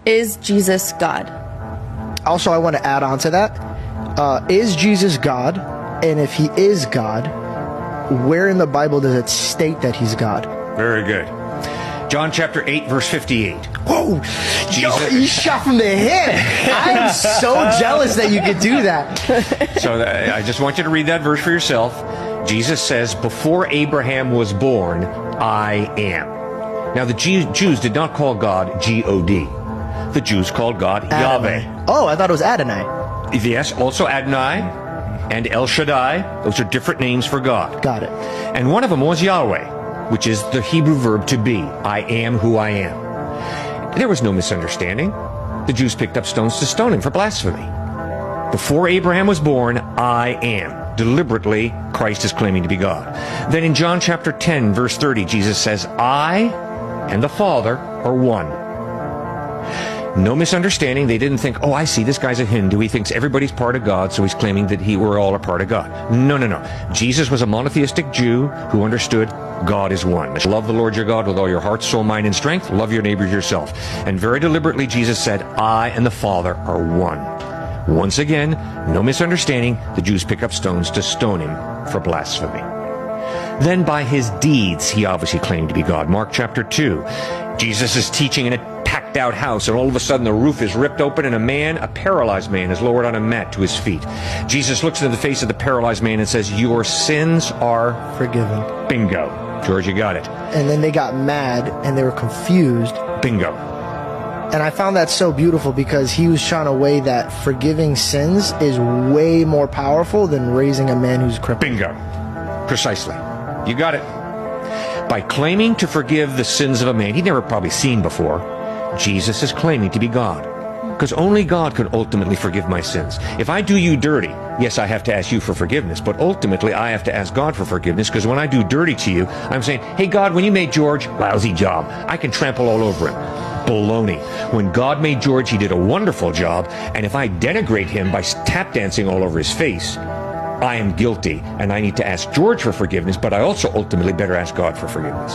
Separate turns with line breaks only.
Is Jesus God?
Also, I want to add on to that. Is Jesus God? And if he is God, where in the Bible does it state that he's God?
Very good. John chapter 8, verse 58.
Whoa! Yo, you shot from the hip! I am so jealous that you could do that.
So I just want you to read that verse for yourself. Jesus says, before Abraham was born, I am. Now the Jews did not call God G-O-D. The Jews called God
Adonai.
Yahweh.
Oh, I thought it was Adonai.
Yes, also Adonai and El Shaddai. Those are different names for God.
Got it.
And one of them was Yahweh, which is the Hebrew verb to be. I am who I am. There was no misunderstanding. The Jews picked up stones to stone him for blasphemy. Before Abraham was born, I am. Deliberately, Christ is claiming to be God. Then in John chapter 10, verse 30, Jesus says, I and the Father are one. No misunderstanding. They didn't think, oh, I see, this guy's a Hindu. He thinks everybody's part of God, so he's claiming that we're all a part of God. No, no, no. Jesus was a monotheistic Jew who understood God is one. Love the Lord your God with all your heart, soul, mind, and strength. Love your neighbor as yourself. And very deliberately, Jesus said, I and the Father are one. Once again, no misunderstanding. The Jews pick up stones to stone him for blasphemy. Then by his deeds, he obviously claimed to be God. Mark chapter 2. Jesus is teaching in a packed out house, and all of a sudden the roof is ripped open, and a paralyzed man, is lowered on a mat to his feet. Jesus looks into the face of the paralyzed man and says, your sins are
Forgiven.
Bingo. George, you got it.
And then they got mad and they were confused.
Bingo.
And I found that so beautiful because he was trying to weigh that forgiving sins is way more powerful than raising a man who's crippled.
Bingo. Precisely. You got it. By claiming to forgive the sins of a man he'd never probably seen before, Jesus is claiming to be God. Because only God can ultimately forgive my sins. If I do you dirty, yes, I have to ask you for forgiveness, but ultimately I have to ask God for forgiveness, because when I do dirty to you, I'm saying, hey God, when you made George, lousy job. I can trample all over him. Baloney. When God made George, he did a wonderful job, and if I denigrate him by tap dancing all over his face, I am guilty, and I need to ask George for forgiveness, but I also ultimately better ask God for forgiveness.